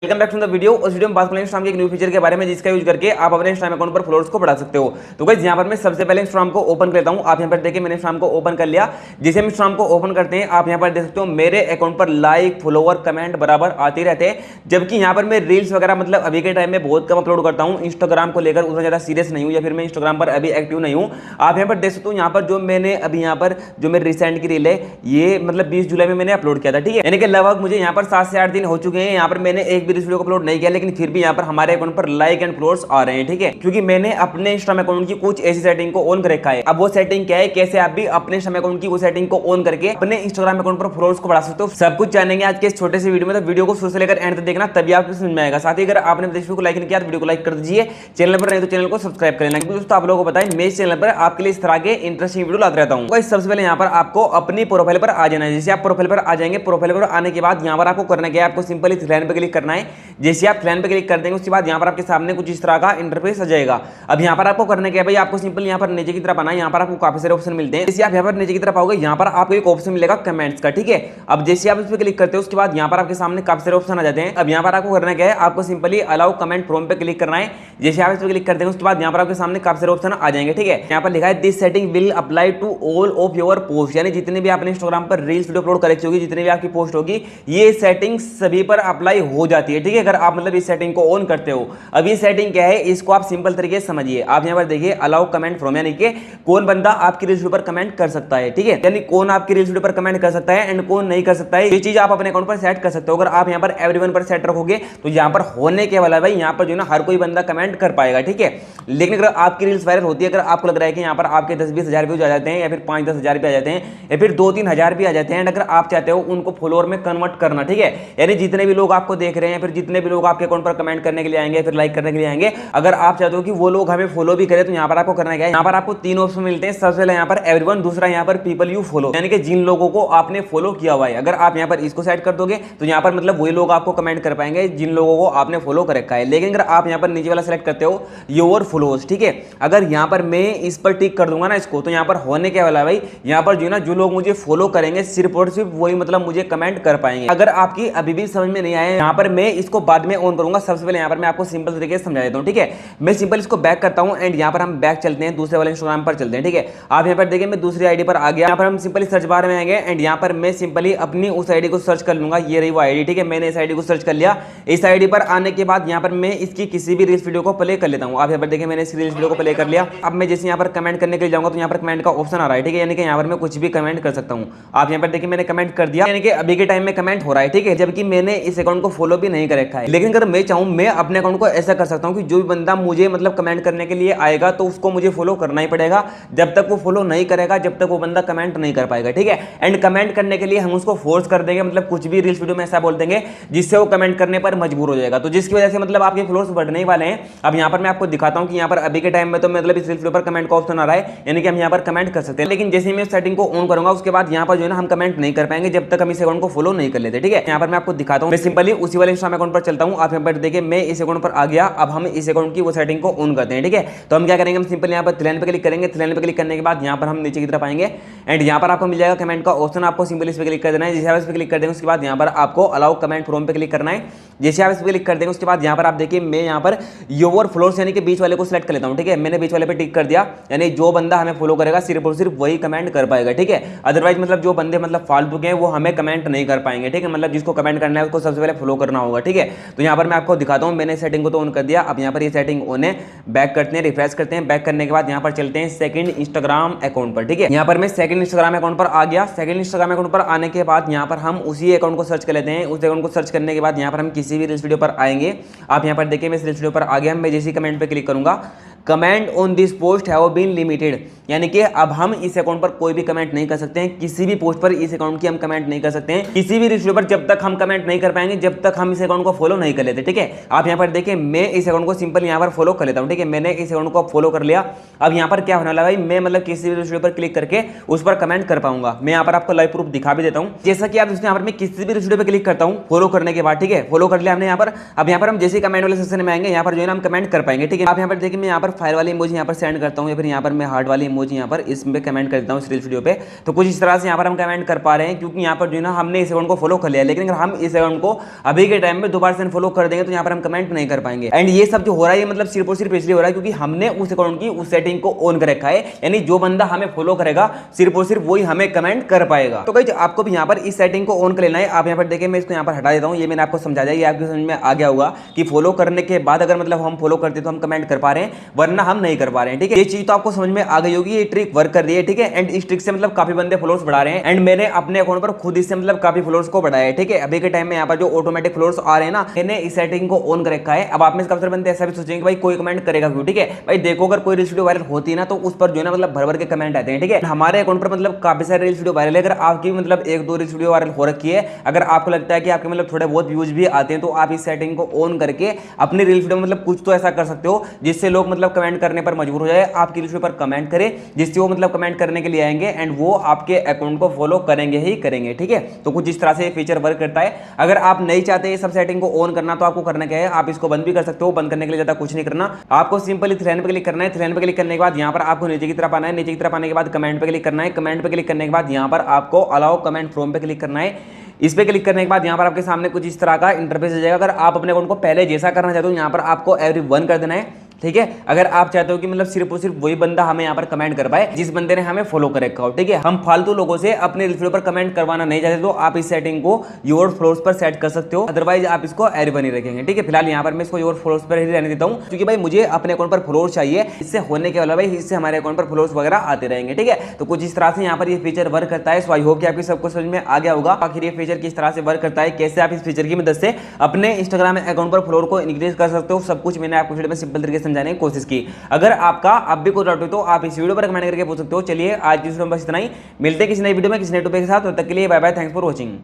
Welcome back to the video. उस video में बात करेंगे इंस्टाग्राम के एक न्यू फीचर के बारे में जिसका यूज करके आप अपने इंस्टाग्राम अकाउंट पर फॉलोअर्स को बढ़ा सकते हो। तो गाइस यहाँ पर मैं सबसे पहले इंस्टाग्राम को ओपन करता हूँ। आप यहाँ पर देखिए मैंने इंस्टाग्राम को ओपन कर लिया। जैसे हम इंस्टाग्राम को ओपन करते हैं आप यहाँ पर देख सकते हो मेरे अकाउंट पर लाइक फॉलोवर कमेंट बराबर आते रहते हैं। जबकि यहाँ पर मैं रील्स वगैरह मतलब अभी के टाइम में बहुत कम अपलोड करता हूँ। इंस्टाग्राम को लेकर उतना ज्यादा सीरियस नहीं हूँ या फिर मैं इंस्टाग्राम पर अभी एक्टिव नहीं हूँ। आप यहाँ पर देख सकते हो यहाँ पर जो मैंने अभी यहाँ पर जो मेरी रिसेंट की रील है ये मतलब 20 जुलाई में मैंने अपलोड किया था। ठीक है, यानी कि लगभग मुझे यहाँ पर 7 से 8 दिन हो चुके हैं। यहाँ पर मैंने एक भी वीडियो को अपलोड नहीं किया लेकिन फिर भी यहाँ पर हमारे अकाउंट पर लाइक एंड फॉलोअर्स आ रहे हैं। ठीक है, क्योंकि मैंने अपने इंस्टाग्राम अकाउंट की कुछ ऐसी सेटिंग को ऑन कर रखा है। अब वो सेटिंग क्या है, कैसे आप भी अपने इंस्टाग्राम अकाउंट की वो सेटिंग को ऑन करके अपने इंस्टाग्राम अकाउंट पर फॉलोअर्स को बढ़ा सकते हो, सब कुछ जानेंगे आज के इस छोटे से वीडियो में। तो वीडियो को शुरू से लेकर एंड तक देखना तभी आपको समझ में आएगा। साथ ही अगर आपने वीडियो को लाइक नहीं किया तो वीडियो को लाइक कर दीजिए, चैनल पर नहीं तो चैनल को सब्सक्राइब कर लेना। दोस्तों आप लोगों को बताएं मैं इस चैनल पर आपके लिए इस तरह के इंटरेस्टिंग वीडियो लाता रहता हूँ। सबसे पहले यहाँ पर आपको अपनी प्रोफाइल पर आ जाना है। जैसे आप प्रोफाइल पर आ जाएंगे, प्रोफाइल पर आने के बाद यहाँ पर आपको करना क्या है, आपको सिंपली थ्री लाइन पर क्लिक करना है। जैसे आप थ्री लाइन पर क्लिक कर देंगे उसके बाद यहाँ पर आपके सामने कुछ इस तरह का इंटरफेस आ जाएगा। अब यहाँ पर आपको करना क्या है भाई, आपको सिंपल यहाँ पर नीचे की तरफ आना है। यहाँ पर आपको काफी सारे ऑप्शन मिलते हैं। जैसे आप यहाँ पर नीचे की तरफ आओगे यहाँ पर आपको एक ऑप्शन मिलेगा कमेंट्स का। ठीक है, अब जैसे आप इस पर क्लिक करते हो उसके बाद यहाँ पर आपके सामने काफी सारे ऑप्शन आ जाते हैं। अब यहाँ पर आपको करना क्या है, आपको सिंपली अलाउ कमेंट फ्रॉम पे क्लिक करना है। जैसे आप इस पर क्लिक करते हैं उसके बाद यहाँ पर आपके सामने काफी सारे ऑप्शन आ जाएंगे। ठीक है, यहाँ पर लिखा है this setting will apply to all of your post, यानी जितने भी आपने इंस्टाग्राम पर रील्स वीडियो अपलोड करेक्ट होगी, जितनी भी आपकी पोस्ट होगी ये सेटिंग सभी पर अप्लाई हो जाती है। ठीक है, अगर आप मतलब इस सेटिंग को ऑन करते हो। अब ये सेटिंग क्या है इसको आप सिंपल तरीके से समझिए। आप यहाँ पर देखिए अलाउ कमेंट फ्रॉम, यानी कि कौन बंदा आपकी रील्स वीडियो पर कमेंट कर सकता है। ठीक है, यानी कौन आपकी रील्स वीडियो पर कमेंट कर सकता है एंड कौन नहीं कर सकता है, ये चीज आप अपने अकाउंट पर सेट कर सकते हो। अगर आप यहाँ पर एवरीवन पर सेट रखोगे तो यहाँ पर होने के वाला भाई यहाँ पर जो है ना हर कोई बंदा कमेंट कर पाएगा। ठीक है, लेकिन अगर आपकी रील्स वायरल होती है, अगर आपको लग रहा है कि यहाँ पर आपके 10-20 हजार व्यूज आ जाते हैं या फिर 5-10 हजार भी आ जाते हैं या फिर 2-3 हजार भी आ जाते हैं, अगर आप चाहते हो उनको फॉलोअर में कन्वर्ट करना, ठीक है, यानी जितने भी लोग आपको देख रहे हैं फिर जितने भी लोग आपके अकाउंट पर कमेंट करने के लिए आएंगे फिर लाइक करने के लिए आएंगे, अगर आप चाहते हो कि वो लोग हमें फॉलो भी करें तो यहाँ पर आपको करना क्या है, यहाँ पर आपको 3 ऑप्शन मिलते हैं। सबसे पहले यहाँ पर एवरीवन, दूसरा यहाँ पर पीपल यू फॉलो, यानी कि जिन लोगों को आपने फॉलो किया हुआ है। अगर आप यहाँ पर इसको सेट कर दोगे तो यहाँ पर मतलब वही लोग आपको कमेंट कर पाएंगे जिन लोगों को आपने फॉलो कर रखा है। लेकिन अगर आप यहाँ पर नीचे वाला सेलेक्ट करते हो योर फॉलोअर्स, ठीक है, अगर यहाँ पर मैं इस पर टिक कर दूंगा ना इसको, तो यहाँ पर होने क्या वाला भाई, यहाँ पर जो है ना जो लोग मुझे फॉलो करेंगे सिर्फ और सिर्फ वही मतलब मुझे कमेंट कर पाएंगे। अगर आपकी अभी भी समझ में नहीं आया यहाँ पर मैं इसको बाद में ऑन करूंगा। सबसे पहले यहाँ पर मैं आपको सिंपल तरीके से समझा देता हूँ। ठीक है, मैं सिंपल इसको बैक करता हूँ एंड यहाँ पर हम बैक चलते हैं, दूसरे वाले इंस्टाग्राम पर चलते हैं। ठीक है, आप यहाँ पर देखिए मैं दूसरी आईडी पर आ गया। यहाँ पर हम सिंपली सर्च बार में आएंगे एंड यहाँ पर मैं सिंपली अपनी उस आईडी को सर्च कर लूंगा। ये रही वो आईडी। ठीक है, मैंने इस आईडी को सर्च कर लिया। इस आईडी पर आने के बाद यहाँ पर मैं इसकी किसी भी रील्स वीडियो को प्ले कर लेता हूँ। आप यहाँ पर देखिए मैंने इस रील्स वीडियो को प्ले कर लिया। अब मैं जैसे यहाँ पर कमेंट करने के लिए जाऊंगा तो यहाँ पर कमेंट का ऑप्शन आ रहा है। ठीक है, यानी कि यहाँ पर मैं कुछ भी कमेंट कर सकता हूँ। आप यहाँ पर देखिए मैंने कमेंट कर दिया, यानी कि अभी के टाइम में कमेंट हो रहा है। ठीक है, जबकि मैंने इस अकाउंट को फॉलो भी नहीं कर रखा है। लेकिन अगर मैं चाहूँ मैं अपने अकाउंट को ऐसा कर सकता हूँ कि जो भी बंदा मुझे मतलब कमेंट करने के लिए आएगा तो उसको मुझे फॉलो करना ही पड़ेगा। जब तक वो फॉलो नहीं करेगा जब तक वो बंदा कमेंट नहीं कर पाएगा। ठीक है, एंड कमेंट करने के लिए हम उसको फोर्स कर देंगे, मतलब कुछ भी रील्स वीडियो में ऐसा बोल देंगे जिससे वो कमेंट करने पर मजबूर हो जाएगा, तो जिसकी वजह से मतलब आपके फॉलोअर्स बढ़ने वाले हैं। अब यहाँ पर मैं आपको दिखाता हूँ कि यहाँ पर अभी के टाइम में तो मतलब इस रील्स वीडियो पर कमेंट का ऑप्शन आ रहा है, यानी कि हम यहाँ पर कमेंट कर सकते हैं। लेकिन जैसे ही मैं सेटिंग को ऑन करूंगा उसके बाद यहाँ पर जो है ना हम कमेंट नहीं कर पाएंगे जब तक हम इस अकाउंट को फॉलो नहीं कर लेते। ठीक है, यहाँ पर मैं आपको दिखाता हूँ। मैं सिंपली उसी वाले इंस्टाग्राम अकाउंट पर चलता हूँ। आप यहाँ पर देखिए मैं इस अकाउंट पर आ गया। अब हम इस अकाउंट की वो सेटिंग को ऑन करते हैं। ठीक है, तो हम क्या करेंगे, हम सिंपल यहाँ पर थ्री लाइन पे क्लिक करेंगे। थ्री लाइन पे क्लिक करने के बाद यहाँ पर हम नीचे की तरफ आएंगे एंड यहाँ पर आपको मिल जाएगा कमेंट का ऑप्शन। आपको सिंपल इस पर क्लिक कर देना है। जैसे आप इस पर क्लिक कर देंगे उसके बाद यहाँ पर आपको अलाउ कमेंट फ्रॉम पे क्लिक करना है। जैसे आप इस पर क्लिक कर देंगे उसके बाद यहाँ पर आप देखिए मैं यहाँ पर योर फॉलोअर्स यानी कि बीच वाले को सिलेक्ट कर लेता हूँ। ठीक है, मैंने बीच वाले पे टिक कर दिया, यानी जो बंदा हमें फॉलो करेगा सिर्फ और सिर्फ वही कमेंट कर पाएगा। ठीक है, अदरवाइज मतलब जो बंदे मतलब फालतू के हैं वो हमें कमेंट नहीं कर पाएंगे। ठीक है, मतलब जिसको कमेंट करना है उसको सबसे पहले फॉलो करना होगा। ठीक है, तो यहाँ पर मैं आपको दिखाता हूँ। मैंने सेटिंग को तो ऑन कर दिया। अब यहाँ पर ये सेटिंग ऑन है। बैक करते हैं, रिफ्रेश करते हैं। बैक करने के बाद यहाँ पर चलते हैं सेकंड इंस्टाग्राम अकाउंट पर। ठीक है, यहाँ पर मैं सेकंड इंस्टाग्राम अकाउंट पर आ गया। सेकंड इंस्टाग्राम अकाउंट पर आने के बाद यहाँ पर हम उसी अकाउंट को सर्च कर लेते हैं। उस अकाउंट को सर्च करने के बाद यहाँ पर हम किसी भी रील्स वीडियो पर आएंगे। आप यहाँ पर देखिए मैं इस रील्स वीडियो पर आ गया। मैं जैसे कमेंट पे क्लिक करूंगा, comment on this post have been limited, यानी कि अब हम इस अकाउंट पर कोई भी कमेंट नहीं कर सकते हैं। किसी भी पोस्ट पर इस अकाउंट की हम कमेंट नहीं कर सकते हैं। किसी भी वीडियो पर जब तक हम कमेंट नहीं कर पाएंगे जब तक हम इस अकाउंट को फॉलो नहीं कर लेते। ठीक है, आप यहाँ पर देखिए मैं इस अकाउंट को सिंपल यहाँ पर फॉलो कर लेता हूँ। ठीक है, मैंने इस अकाउंट को फॉलो कर लिया। अब यहाँ पर क्या होने वाला भाई, मैं मतलब किसी भी वीडियो पर क्लिक करके उस पर कमेंट कर पाऊंगा। मैं यहाँ पर आपको लाइव प्रूफ दिखा भी देता हूँ। जैसा कि आप यहाँ पर मैं किसी भी वीडियो पर क्लिक करता हूँ फॉलो करने के बाद। ठीक है, फॉलो कर लिया हमने यहाँ पर। अब यहाँ पर हम जैसे कमेंट वाले सेक्शन में आएंगे यहाँ पर जो है हम कमेंट कर पाएंगे। ठीक है, आप यहाँ पर देखिए मैं यहाँ पर पर फायर वाली इमोजी यहाँ पर सेंड करता हूँ या फिर यहाँ पर मैं हार्ट वाली इमोजी यहाँ पर इसमें कमेंट कर देता हूँ इस रील्स वीडियो पे। तो कुछ इस तरह से यहाँ पर हम कमेंट कर पा रहे हैं, क्योंकि यहाँ पर जो है ना हमने इस अकाउंट को फॉलो कर लिया, लेकिन अगर हम इस अकाउंट को अभी के टाइम में दोबारा से फॉलो कर देंगे तो यहाँ पर हम कमेंट नहीं कर पाएंगे। एंड ये सब जो हो रहा है मतलब सिर्फ और सिर्फ इसलिए हो रहा है क्योंकि हमने उस अकाउंट की उस सेटिंग को ऑन कर रखा है, यानी जो बंदा हमें फॉलो करेगा सिर्फ और सिर्फ वही हमें कमेंट कर पाएगा। तो गाइस आपको भी यहाँ पर इस सेटिंग को ऑन कर लेना है। आप यहाँ पर देखिए मैं इसको यहाँ पर हटा देता हूँ, ये मैंने आपको समझा दिया, ये आपको समझ में आ गया होगा कि फॉलो करने के बाद अगर मतलब हम फॉलो करते तो हम कमेंट कर पा रहे हैं, वरना हम नहीं कर पा रहे हैं। ठीक है, ये चीज तो आपको समझ में आ गई होगी, ये ट्रिक वर्क कर रही है। ठीक है, एंड इस ट्रिक से मतलब काफी बंदे फॉलोअर्स बढ़ा रहे हैं एंड मैंने अपने अकाउंट पर खुद इससे मतलब काफी फॉलोअर्स को बढ़ाया है। ठीक है, अभी के टाइम में यहाँ पर जो ऑटोमेटिक फॉलोअर्स आ रहे हैं ना, मैंने इस सेटिंग को ऑन कर रखा है। अब आप में काफी सारे बंदे ऐसा भी सोचेंगे भाई कोई कमेंट करेगा क्यों। ठीक है भाई, देखो अगर कोई रील्स वीडियो वायरल होती है ना तो उस पर जो है ना मतलब भर भर के कमेंट आते हैं। ठीक है, हमारे अकाउंट पर मतलब काफी सारे रील्स वीडियो वायरल है। अगर आपकी मतलब एक दो रील्स वीडियो वायरल हो रखी है, अगर आपको लगता है कि आपके मतलब थोड़े बहुत व्यूज भी आते हैं, तो आप इस सेटिंग को ऑन करके अपनी रील्स वीडियो मतलब कुछ तो ऐसा कर सकते हो जिससे लोग मतलब कमेंट करने पर मजबूर हो जाए, आपकी रील्स पर कमेंट करें, जिससे वो मतलब कमेंट करने के लिए आएंगे एंड वो आपके अकाउंट को फॉलो करेंगे ही करेंगे। ठीक है, तो कुछ इस तरह से फीचर वर्क करता है। अगर आप नहीं चाहते ये सब सेटिंग को ऑन करना तो आपको करना क्या है, आप इसको बंद भी कर सकते हो। बंद करने के लिए ज्यादा कुछ नहीं करना, आपको सिंपली थ्री लाइन पे क्लिक करना है। थ्री लाइन पे क्लिक करने के बाद यहाँ पर आपको नीचे की तरफ आना है। नीचे की तरफ आने के बाद कमेंट पे क्लिक करना है। कमेंट पे क्लिक करने के बाद यहाँ पर आपको अलाउ कमेंट फ्रॉम पे क्लिक करना है। इस पे क्लिक करने के बाद यहाँ पर आपके सामने कुछ इस तरह का इंटरफेस आ जाएगा। अगर आप अपने अकाउंट को पहले जैसा करना चाहते हो यहाँ पर आपको एवरीवन कर देना है। ठीक है, अगर आप चाहते हो कि मतलब सिर्फ और सिर्फ वही बंदा हमें यहाँ पर कमेंट कर पाए जिस बंदे ने हमें फॉलो कर रखा हो। ठीक है, हम फालतू लोगों से अपने रील्स वीडियो पर कमेंट करवाना नहीं चाहते तो आप इस सेटिंग को योर फॉलोअर्स पर सेट कर सकते हो, अदरवाइज आप इसको एवरीवन ही रखेंगे। ठीक है, फिलहाल यहाँ पर मैं इसको योर फॉलोअर्स पर ही रहने देता हूँ, क्योंकि भाई मुझे अपने अकाउंट पर फॉलोअर्स चाहिए। इससे होने के वाला भाई इससे हमारे अकाउंट पर फॉलोअर्स वगैरह आते रहेंगे। ठीक है, तो कुछ इस तरह से यहाँ पर ये फीचर वर्क करता है। सो आई होप कि आपको सबको समझ में आ गया होगा आखिर ये फीचर किस तरह से वर्क करता है, कैसे आप इस फीचर की मदद से अपने इंस्टाग्राम अकाउंट पर फॉलोअर को इंक्रीज कर सकते हो। सब कुछ मैंने आपको वीडियो में सिंपल तरीके से समझाने की कोशिश की। अगर आपका अब भी कोई डाउट हो तो आप इस वीडियो पर कमेंट करके पूछ सकते हो। चलिए आज की वीडियो में बस इतना ही, मिलते हैं किसी नई वीडियो में किसी नए टॉपिक के साथ। तब तक के लिए bye bye, thanks for watching.